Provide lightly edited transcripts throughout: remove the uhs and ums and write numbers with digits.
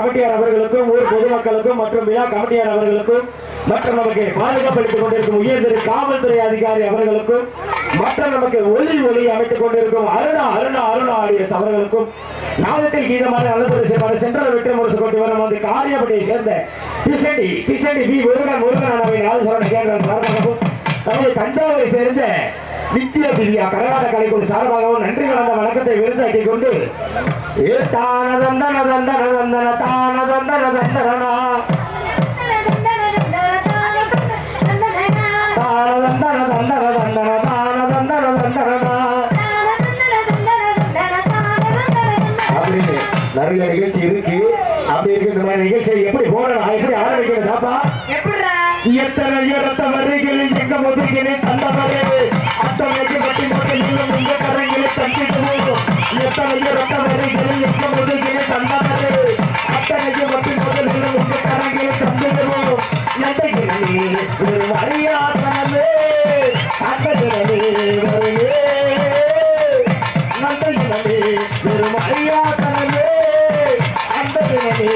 கமிட்டியார் அவர்களுக்கும் ஊர் பொதுமக்களுக்கும் மற்றும் விழா கமிட்டியார் அவர்களுக்கும் மற்றும் நமக்கு பாதுகாப்பளித்துக் கொண்டிருக்கும் உயர்திரு காவல்துறை அதிகாரி அவர்களுக்கும் மற்றும் நமக்கு ஒளி அமைத்துக் கொண்டிருக்கும் அருணா ஆடியன்ஸ் அவர்களுக்கும் நாதத்தில் கீதமான நல்லதுறை செய்வார் சென்ட்ரல் வெற்றி முரசு கொண்டு வரும் அந்த காரியப்பட்டியை சேர்ந்த பிசண்டி வி முருகன் அண்ணாவின் ஆதரவு கேட்கிற சார்பாகவும் நமது தஞ்சாவூரை சேர்ந்த நித்திய திவ்யா கரகாட்ட கலைக்குழு சார்பாகவும் நன்றி கலந்த வணக்கத்தை விருந்தாக்கிக் கொண்டு அப்படின்னு நிறைய நிகழ்ச்சி இருக்கு. அப்படி இருக்கு இந்த மாதிரி நிகழ்ச்சியை எப்படி போடணும், எப்படி ஆரம்பிக்கணும் தாப்பா? எத்தனை ரத்த வருகைகளில் எங்க முதல்களே தந்தவரே அத்தனைக்கு பட்டி மக்கள் உங்க கரைகளை தந்திட்டு போகும். எத்தனை ரத்த வருகைகளில் எங்க முதல்களே தந்தவரே அத்தனைக்கு பட்டி மக்கள் உங்க கரைகளை தந்திட்டு போகும். ஒரு வழியாசனமே அந்த வருமே நந்தையினமே ஒரு வழியாசனமே அந்த வருமே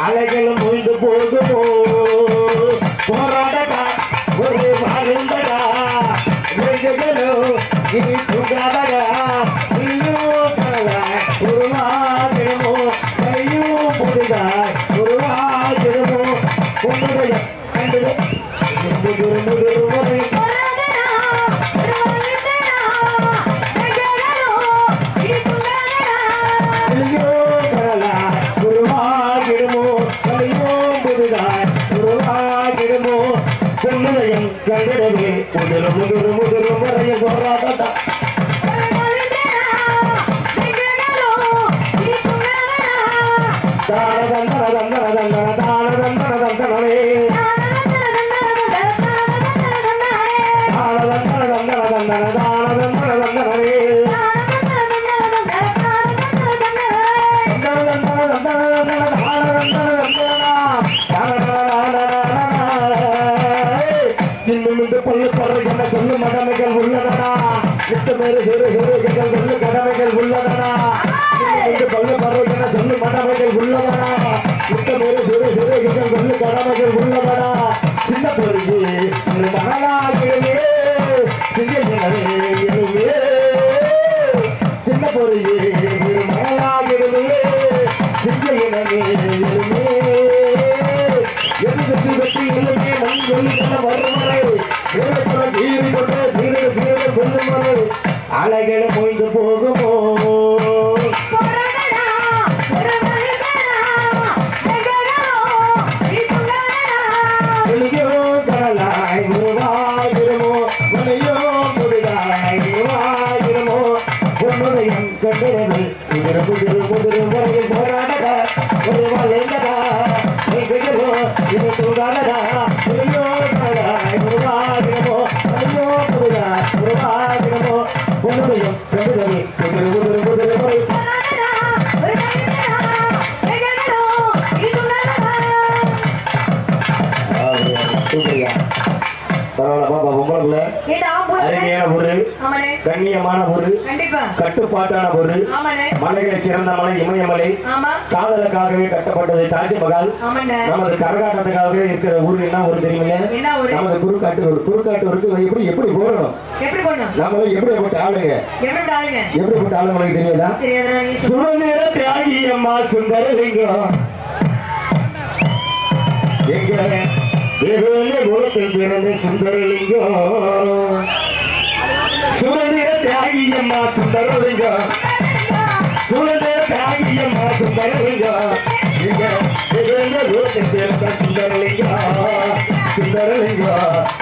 அலைகளும் ஒன்று போகுமோ போராடா ஒரு வாழ்ந்தடா இனி சுகாதடா உருவாகிடுமோ கையும் புரிதாய் உருவாகிடுமோ உன்னுடைய முதல் முறைய போராட்டா சொல்லு கடமைகள் உள்ளதனா நித்தமேறு சிறு சிறுகள் சொல்லு கடமைகள் உள்ளதனா பல்லு பருவத்தன சொல்லு கடமைகள் உள்ளதனா நித்தமேறு சிறு சிறுகள் சொல்லு கடமைகள் உள்ளதனா சின்ன பொருள் ஒரு மகனாகிடுமே சிங்கமே சின்ன பொருள் ஒரு மகனாகிடுமே சிங்கமே எதிர்த்து வெற்றி இல்லமே மண் சொல்லி வருமுறை அலைகளை மொய்ந்து போகுமோ தரலாய் உருவாகிடுமோ மலையோ முடிதாய் உருவாகிடுமோ உன்னுடையம் கண்டிரவு முதிரு முறையில் போராடதா ஒரு வளைந்ததா இது தூடாதடா உருவாகிடுமோ மலையோ முடிதாய் உருவாகிடுமோ உன்னுடையம் கண்டிரவு முதிரு முறை கண்ணியமான ஒரு கட்டுப்பாட்டான ஒரு மலைகளை சிறந்த மலை இமயமலை காதலுக்காகவே கட்டப்பட்டது தாஜ்மஹால். நமது கரகாட்டத்துக்காகவே இருக்கிற ஊர் என்ன ஊர் தெரியுமில்ல? நமது குறுக்காட்டு ஊருக்கு எப்படி போடணும், நம்மள எப்படிப்பட்ட ஆளுங்க, எப்படிப்பட்ட ஆளுங்களுக்கு தெரியுதா? சுதந்திர தியாகி அம்மா சுந்தரலிங்கம் குலத்தில் பிறந்த சுந்தரலிங்கம் சுதந்திர தியாகியம்மா சுந்தரலிங்கம் சுதந்திர தியாகியம்மா சுந்தரலிங்கம் குலத்தில் பிறந்த சுந்தரலிங்கம்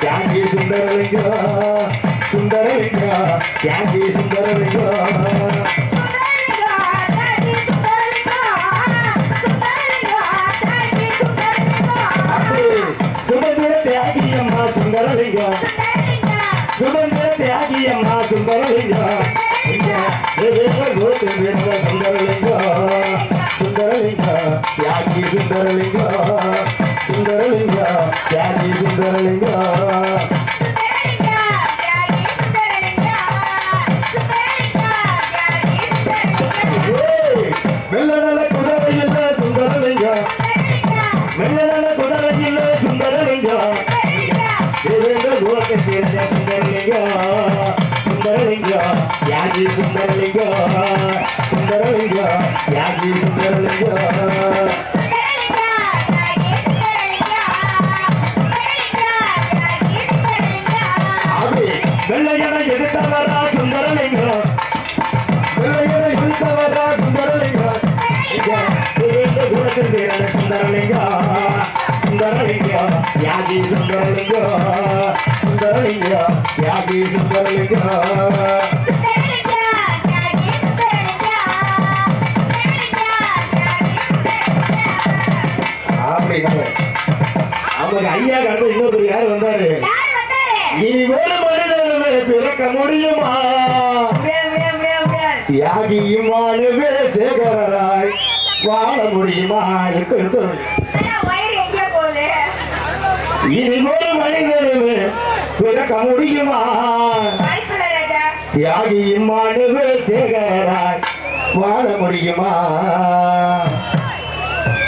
தியாகி சுந்தரலிங்கம் தியாகி சுந்தரலிங்கம் சுதந்திர தியாகியம்மா சுந்தரலிங்கம் சுந்தரலிங்கம் தியாகி சுந்தரலிங்கம் தியாகி சுந்தரலிங்கம் குலத்தை சேர்ந்த சுந்தரலிங்கம் சுந்தரலிங்கம் யாகி சுந்தரலிங்கம் சுந்தரலிங்கம் யாகி சுந்தரலிங்கம் வெள்ளையனை எதிர்த்தவரா சுந்தரலிங்கம் வெள்ளையனை எதிர்த்தவரா சுந்தரலிங்கம் குலத்தில் வீரன சுந்தரலிங்கம் சுந்தரலிங்கம் யாகி சுந்தரலிங்கம் சுந்தரலிங்கம் யாகி சுந்தரலிங்கம் அவங்க ஐயா கடந்து இன்னொரு யார் வந்தாரு இனி ஒரு மனிதனுமே பிறக்க முடியுமா தியாகியுமானவே சேகரராய் வாழ முடியுமா இனி ஒரு மனிதனுமே பிறக்க முடியுமா தியாகியுமானவே சேகரராய் வாழ முடியுமா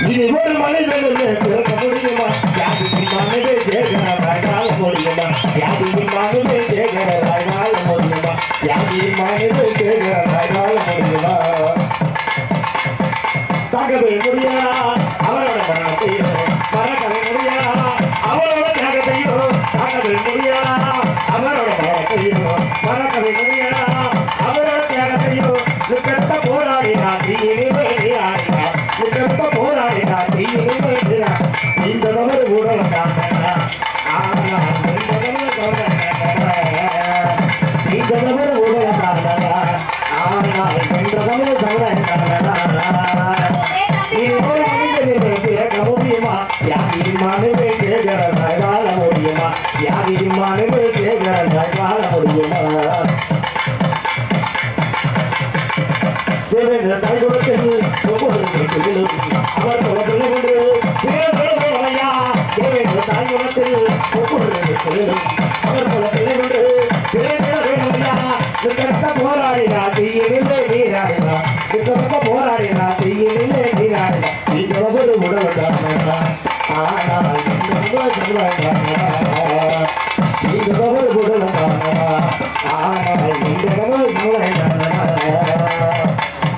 இனி ஒரு மனிதனுமே பிறக்க முடியுமா தியாகியுமானவே சேகரராய் வாழ முடியுமா தியாகியுமானவே சேகரராய் வாழ முடியுமா தியாகியுமானவே சேகரராய் வாழ முடியுமா தாக்கவே முடியா அவரோட மரணத்தையோ மறக்கவே முடியா அவரோட தியாகத்தையோ தாக்கவே முடியா அவரோட மரணத்தையோ மறக்கவே முடியா அவரோட தியாகத்தையோ நிற்கத்த போராடினா தீயிலே நீராடினா நிற்கத்த போராடினா தீயிலே நீரா இந்த தவறு கூட வந்தாங்க ஆனா இந்த தவறு கூட வந்தாங்க ஆனால் இந்த தவறு முடியுமா யாகியுமானவே சேகரனாய் வாழ முடியுமா யாகியுமானவே சேகரனாய் வாழ முடியுமா தேவேந்திர தாய்குலத்தில் ஒவ்வொரு அவர் குலத்தில் கொண்டு தேவேந்திர தாய்குலத்தில் ஒவ்வொரு அவர் குலத்தில் கொண்டு தேவேந்திர போராடினா தீயிலே நீராடினா போராடினா தீயிலே நீராடினா இந்த ஒரு உடல்தான் ஆனால் இந்த ஒரு உடல்தான் ஆனால்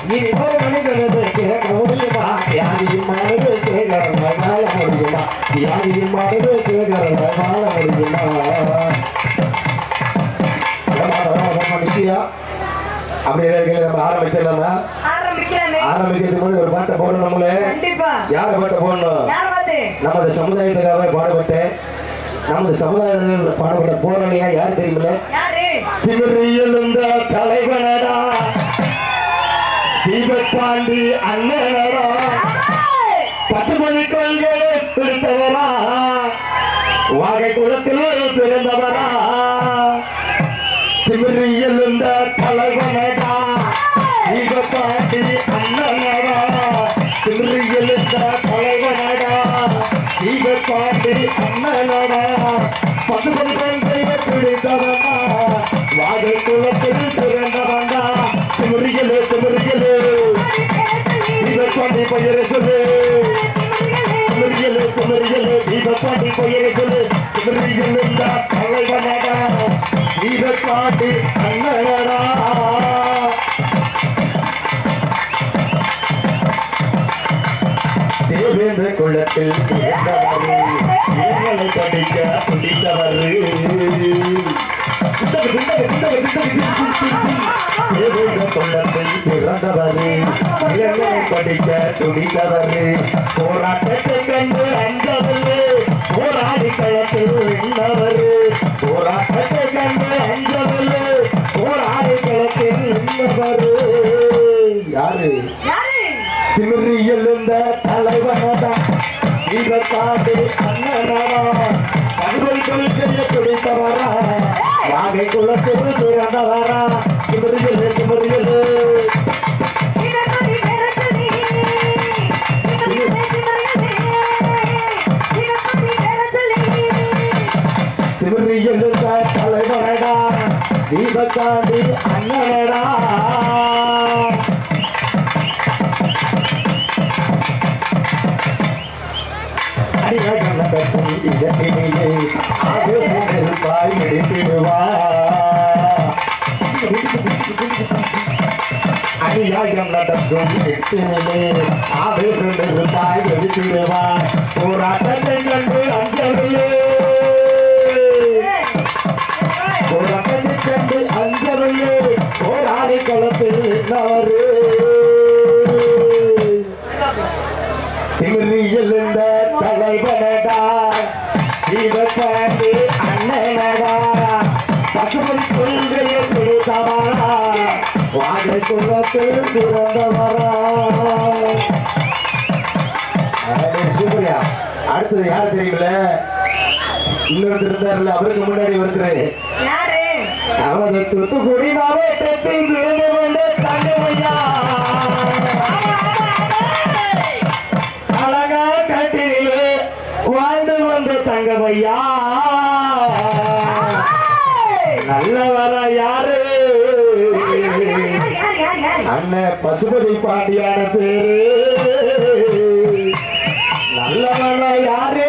இனி ஒரு மனிதனது பிறக்க முடியுமா யாரையுமானது சேகரனாய் வாழ முடியுமா யாரையுமானது சேகரனாய் வாழ முடியுமா அப்படியே நம்ம ஆரம்பிச்சிடலாமா ஆரம்பிக்கிறதுக்கு முன்னாடி ஒரு பாட்டை போடணும் நம்மளே யார பாட்டை போடணும் நமது சமுதாயத்துக்காக பாடுபட்டு நமது சமுதாயத்தில் பாடுபட்ட போராளியா யார் தெரியுமில்ல திமிரியிருந்த தலைவனடா தீபப்பாண்டி அண்ணனடா பசுமணி கொள்கையை பிடித்தவரா வாகை குளத்தில் பிறந்தவரா திமிரியிருந்த தலைவனடா தீபப்பாண்டி அண்ணனடா திமிரியிருந்த தலைவனடா தீபப்பாண்டி அண்ணனடா பசுமணி கொள்கையை பிடித்தவரா வாகை குளத்தில் பிறந்தவனா திமிரிகளே திமிரிகளே தீபப்பாண்டி பெயரை சொல்லு திமிரிகளே திமிரிகளே தீபப்பாண்டி பெயரை சொல்லு திமிரியிருந்த தலைவனடா தீபப்பாண்டி அண்ணனடா தேவேந்திர குலத்தில் பிறந்தவரு இளங்களை படிக்க துடித்தவரு தேவேந்திர குலத்தில் பிறந்தவரு இளங்களை படிக்க துடித்தவரு போராட்டத்தை கண்டு அஞ்சவரு போராடி களத்தில் நின்றவரு போராட்டத்தை கண்டு அஞ்சவரு போராடி களத்தில் நின்றவரு யாரு திமிரி எழுந்த தலைவனடா தீபத்தாண்டு அண்ணனடா கண்கள் கொள்கையை பிடித்தவரா வாகை குளத்தில் பிறந்தவரா திமிரியலு திமிரியலு திமிரி எழுந்த தலைவனடா தீபத்தாண்டு அண்ணனடா நடக்கும் இடத்திலேயே ஆவேசம் நெருப்பாய் வெடித்திடுவா அநியாயம் நடக்கும் இடத்திலே ஆவேசம் நெருப்பாய் வெடித்திடுவா போராட்டத்தை கண்டு அஞ்சவில்லை போராட்டத்தை கண்டு அஞ்சவில்லை போராடி களத்தில் நின்றவரு திமிரி எழுந்த தலைவனடா இவக்காண்டி அண்ணனடா பசுமன் கொள்கையை கொடுத்தவரா வாழை குலத்தில் பிறந்தவரா சூப்பரியா. அடுத்தது யாரு தெரியுமில்ல? இன்னொருத்தர் இருந்தார்ல, அவருக்கு முன்னாடி ஒருத்தர் அவரது தூத்துக்குடி மாவட்டத்தில் பிறந்து கொண்ட தங்கமையா அழகா கட்டிலே வாழ்ந்து வந்த தங்கமையா நல்லவர யாரு? அண்ணன் பசுபதி பாண்டியான பேரு. நல்லவர யாரு?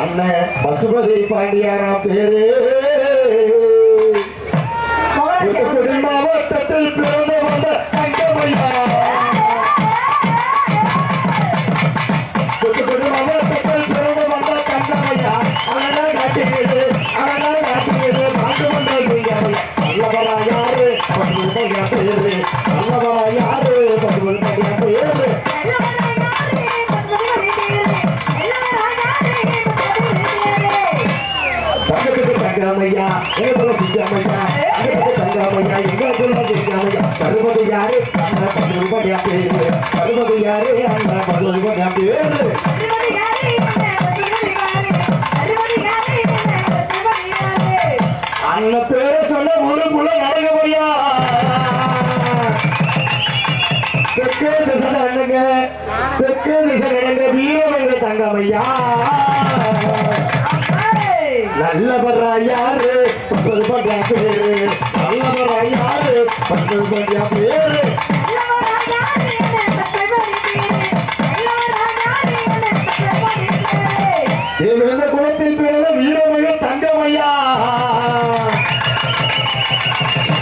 அண்ணன் பசுபதி பாண்டியான பேரு. தூத்துக்குடி மாவட்டத்தில் பிறந்து வந்த தங்கமையா தூத்துக்குடி மாவட்டத்தில் பிறந்து வந்த தங்கமையா அழகா காட்டுகிறது அழகா காட்டுகிறது மாட்டு வந்த நல்லவரா யாரு? பசுபதியா பேரு. நல்லவரா யாரு? பசுபதியா பேரு. தங்கத்துக்கு தங்கமையா எங்களை சிங்கமையா தங்கமையா எங்களை சிங்கமையா பருமதி யாரு? அந்த பசுபதியா பேரு. பருமதி யாரு? அந்த பசுபதியா பேரு. அந்த பேரை சொன்ன ஒரு புள்ள நடக்கமையா தெற்கு திசை நடங்க தெற்கு திசை நடங்க வீரமங்க தங்கமையா நல்லவரா யாரு? பசுபதியா பேரு. நல்லவரா யாரு? பசுபதியா பேரு. விழுந்த குளத்தில் பிறந்த வீரமக தங்கமையா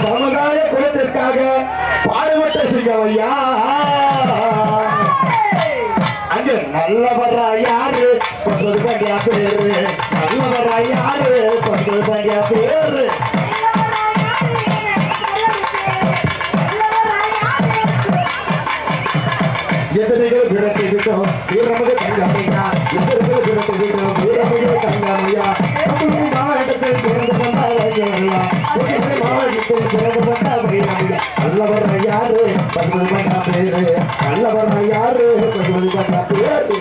சமுதாய குலத்திற்காக பாடுபட்ட சிங்கமையா அங்க நல்லவரா யாரு? பசுபதியா பேரு. நல்லவரா யாரு? பசுபதியா பேரு. எத்தனைகள் பிறத்துக்கிட்டோம் வீரமக தங்கமையா எத்தனைகள் பிறத்துக்கிட்டோம் வீரமக தங்கமையா மாவட்டத்தில் பிறந்து வந்தாரையா மாவட்டத்தில் பிறந்து வந்தாரையா நல்லவரா யாரு? பசுபதியா பேரு. நல்லவரா யாரு? பசுபதியா பேரு.